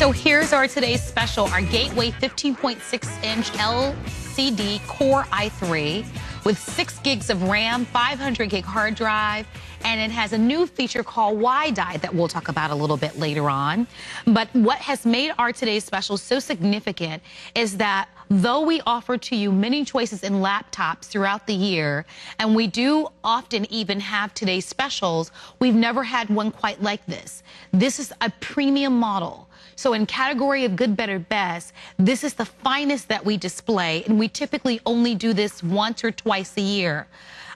So here's our today's special, our Gateway 15.6-inch LCD Core i3 with 6 gigs of RAM, 500 gig hard drive, and it has a new feature called widi that we'll talk about a little bit later on. But what has made our today's special so significant is that though we offer to you many choices in laptops throughout the year, and we do often even have today's specials, we've never had one quite like this. This is a premium model. So in category of good, better, best, this is the finest that we display, and we typically only do this once or twice a year.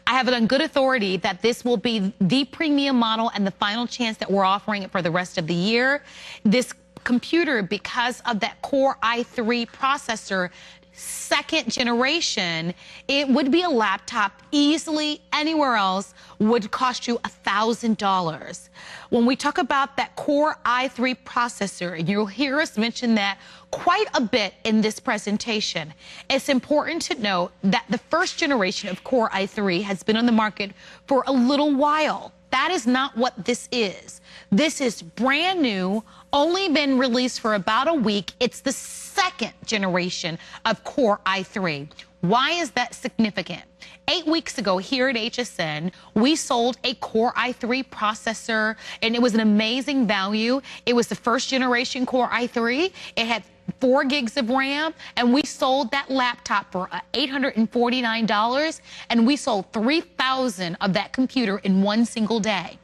I have it on good authority that this will be the premium model and the final chance that we're offering it for the rest of the year. This computer, because of that Core i3 processor, second generation, it would be a laptop easily anywhere else would cost you $1,000. When we talk about that Core i3 processor, and you'll hear us mention that quite a bit in this presentation, it's important to note that the first generation of Core i3 has been on the market for a little while. That is not what this is. This is brand new, only been released for about a week. It's the second generation of Core i3. Why is that significant? 8 weeks ago here at HSN, we sold a Core i3 processor, and it was an amazing value. It was the first generation Core i3. It had 4 gigs of RAM, and we sold that laptop for $849, and we sold 3,000 of that computer in one single day.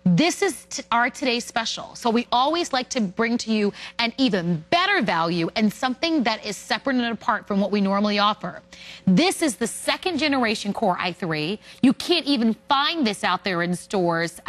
This is our today's special. So we always like to bring to you an even better value and something that is separate and apart from what we normally offer. This is the second generation Core i3. You can't even find this out there in stores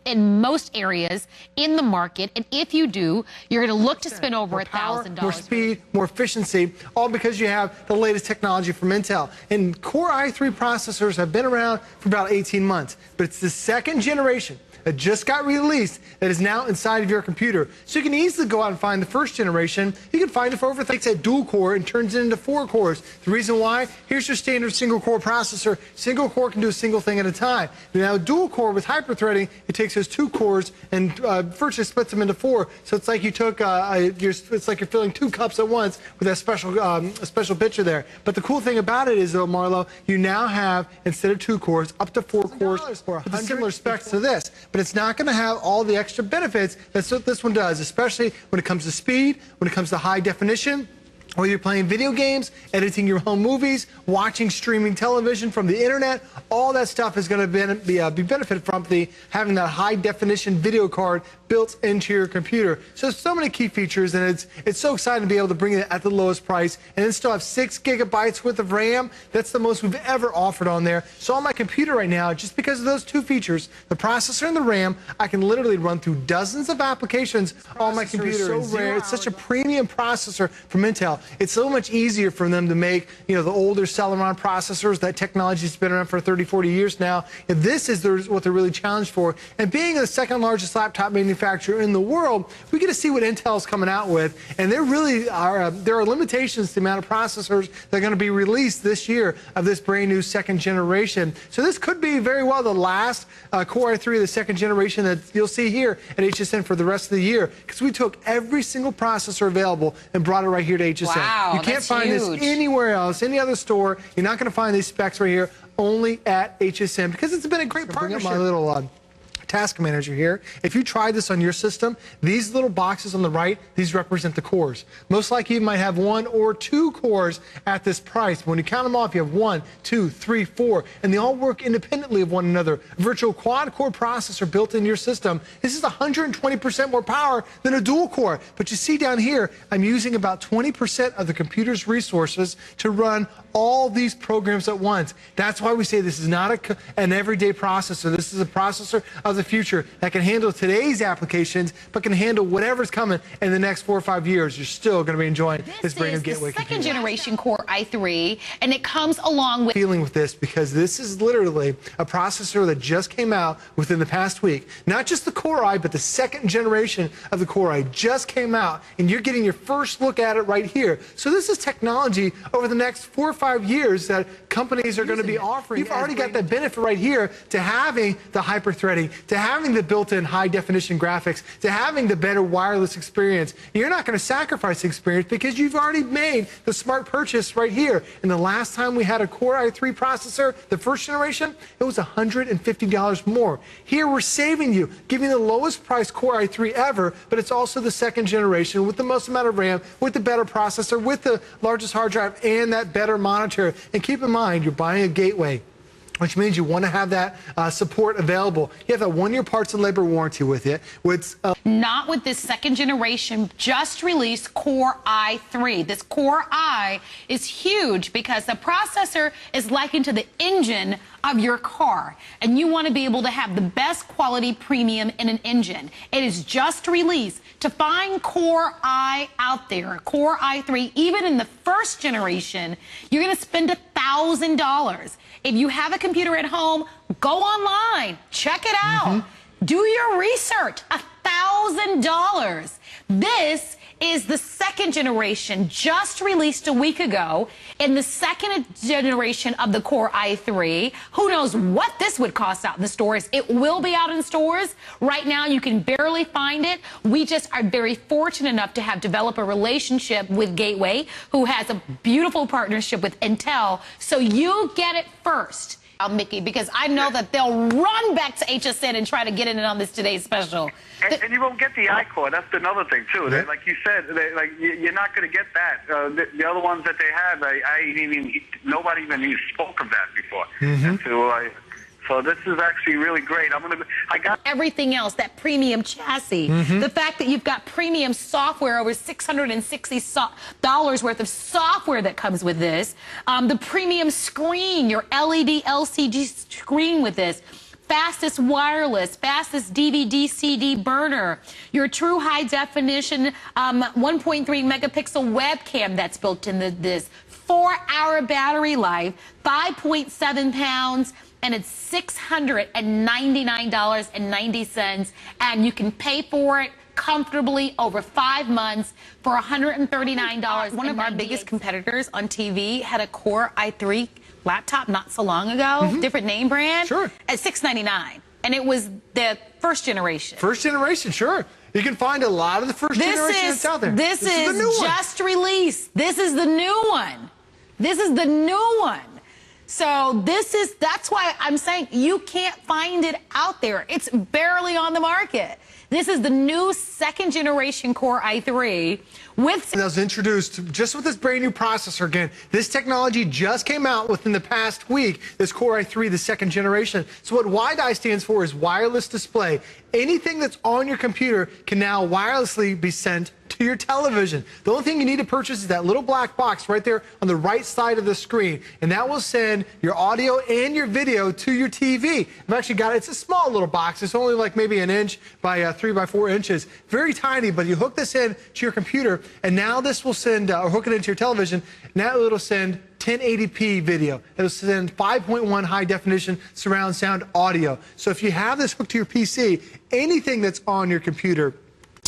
in most areas in the market. And if you do, you're going to look to spend over $1,000. More speed, more efficiency, all because you have the latest technology from Intel. And Core i3 processors have been around for about 18 months, but it's the second generation that just got released that is now inside of your computer. So you can easily go out and find the first generation. You can find it for over, takes that dual core and turns it into 4 cores. The reason why, here's your standard single core processor. Single core can do a single thing at a time. Now dual core with hyper-threading, it takes those 2 cores and virtually splits them into 4. So it's like you took, it's like you're filling 2 cups at once with that special picture there. But the cool thing about it is though, Marlo, you now have, instead of 2 cores, up to 4 cores for similar specs to this. But it's not going to have all the extra benefits that this one does, especially when it comes to speed, when it comes to high definition, whether you're playing video games, editing your home movies, watching streaming television from the internet. All that stuff is going to be benefited from having that high definition video card built into your computer. So many key features, and it's so exciting to be able to bring it at the lowest price and then still have 6 gigabytes worth of RAM. That's the most we've ever offered on there. So on my computer right now, just because of those 2 features, the processor and the RAM, I can literally run through dozens of applications on my computer. It's so rare. It's such a premium processor from Intel. It's so much easier for them to make, the older Celeron processors. That technology's been around for 30, 40 years now. And this is what they're really challenged for. And being the second largest laptop manufacturer in the world, we get to see what Intel's coming out with. And there really are, there are limitations to the amount of processors that are going to be released this year of this brand new second generation. So this could be very well the last Core i3 of the second generation that you'll see here at HSN for the rest of the year. Because we took every single processor available and brought it right here to HSN. Wow, you can't find this anywhere else, any other store. You're not going to find these specs right here, only at HSN, because it's been a great partnership. Bring up my little task manager here. If you try this on your system, these little boxes on the right, these represent the cores. Most likely you might have 1 or 2 cores at this price. When you count them off, you have 1, 2, 3, 4, and they all work independently of one another. A virtual quad-core processor built in your system. This is 120% more power than a dual core. But you see down here, I'm using about 20% of the computer's resources to run all these programs at once. That's why we say this is not an everyday processor. This is a processor of the future that can handle today's applications, but can handle whatever's coming in the next 4 or 5 years. You're still going to be enjoying this brand new Gateway computer. Second generation Core i3, and it comes along with feeling with this, because this is literally a processor that just came out within the past week. Not just the Core i, but the second generation of the Core i just came out, and you're getting your first look at it right here. So this is technology over the next 4 or 5 years that companies are going to be offering. You've already got that benefit right here to having the hyper-threading, to having the built-in high-definition graphics, to having the better wireless experience. You're not going to sacrifice the experience because you've already made the smart purchase right here. And the last time we had a Core i3 processor, the first generation, it was $150 more. Here we're saving you, giving the lowest price Core i3 ever, but it's also the second generation with the most amount of RAM, with the better processor, with the largest hard drive, and that better monitor. And keep in mind, you're buying a gateway, which means you want to have that support available. You have a 1-year parts and labor warranty with it. Not with this second generation, just released Core i3. This Core i is huge because the processor is likened to the engine of your car, and you want to be able to have the best quality premium in an engine. It is just released. To find Core i out there, Core i3, even in the first generation, you're going to spend $1,000. If you have a computer at home, go online, check it out. Do your research. $1,000. This is the second generation, just released a week ago, in the second generation of the Core i3. Who knows what this would cost out in the stores? It will be out in stores. Right now, you can barely find it. We just are very fortunate enough to have developed a relationship with Gateway, who has a beautiful partnership with Intel, so you get it first. Mickey, because I know that they'll run back to HSN and try to get in on this today's special. And you won't get the iCore. That's another thing, too. Yeah. Like you said, you're not going to get that. The other ones that they have, nobody even spoke of that before. So this is actually really great. I got everything else, that premium chassis, the fact that you've got premium software, over $660 worth of software that comes with this, the premium screen, your LED LCD screen with this, fastest wireless, fastest DVD CD burner, your true high definition 1.3 megapixel webcam that's built into this, 4-hour battery life, 5.7 pounds, and it's $699.90, and you can pay for it comfortably over 5 months for $139. One of our biggest competitors on TV had a Core i3 laptop not so long ago, different name brand, at $699, and it was the first generation. First generation, sure. You can find a lot of the first generation that's out there. This is just released. This is the new one. This is the new one. So that's why I'm saying you can't find it out there. It's barely on the market. This is the new second generation Core i3 with... That was introduced just with this brand new processor. Again, this technology just came out within the past week, this Core i3, the second generation. So what widi stands for is wireless display. Anything that's on your computer can now wirelessly be sent to your television. The only thing you need to purchase is that little black box right there on the right side of the screen, and that will send your audio and your video to your TV. I've actually got it. It's a small little box. It's only like maybe 1 inch by 3 by 4 inches. Very tiny, but you hook this in to your computer, and now this will send, or hook it into your television, now it'll send 1080p video. It'll send 5.1 high definition surround sound audio. So if you have this hooked to your PC, anything that's on your computer,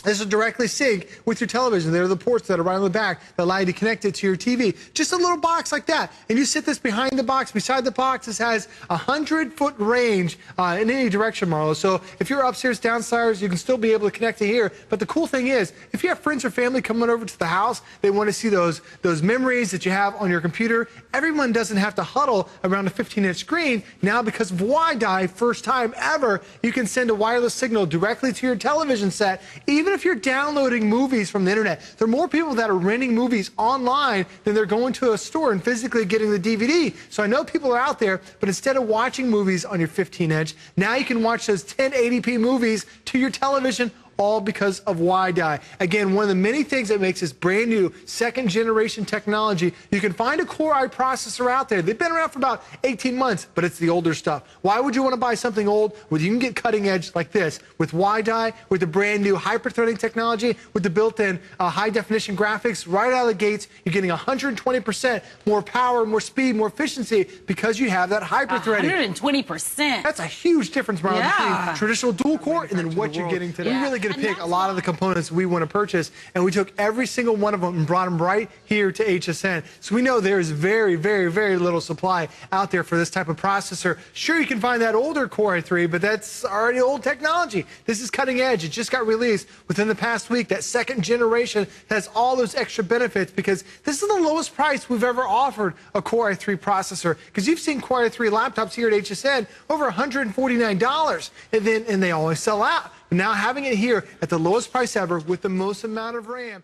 this will directly sync with your television. There are the ports that are right on the back that allow you to connect it to your TV. Just a little box like that. And you sit this behind the box. Beside the box, this has a 100-foot range in any direction, Marlo. So if you're upstairs, downstairs, you can still be able to connect to here. But the cool thing is, if you have friends or family coming over to the house, they want to see those memories that you have on your computer. Everyone doesn't have to huddle around a 15-inch screen. Now, because of widi, first time ever, you can send a wireless signal directly to your television set, even if you're downloading movies from the internet. There are more people that are renting movies online than they're going to a store and physically getting the DVD. So I know people are out there, but instead of watching movies on your 15-inch, now you can watch those 1080p movies to your television, all because of widi. Again, one of the many things that makes this brand new second generation technology, you can find a Core i processor out there. They've been around for about 18 months, but it's the older stuff. Why would you want to buy something old when you can get cutting edge like this with widi, with the brand new hyper-threading technology, with the built-in high definition graphics right out of the gates? You're getting 120% more power, more speed, more efficiency because you have that hyper-threading. 120%. That's a huge difference, Marlon, between traditional dual core and then what you're getting today. We really get to pick a lot of the components we want to purchase, and we took every single one of them and brought them right here to HSN. So we know there's very, very, very little supply out there for this type of processor. Sure, you can find that older Core i3, but that's already old technology. This is cutting edge. It just got released within the past week. That second generation has all those extra benefits because this is the lowest price we've ever offered a Core i3 processor. Because you've seen Core i3 laptops here at HSN over $149, and they always sell out. But now having it here at the lowest price ever with the most amount of RAM.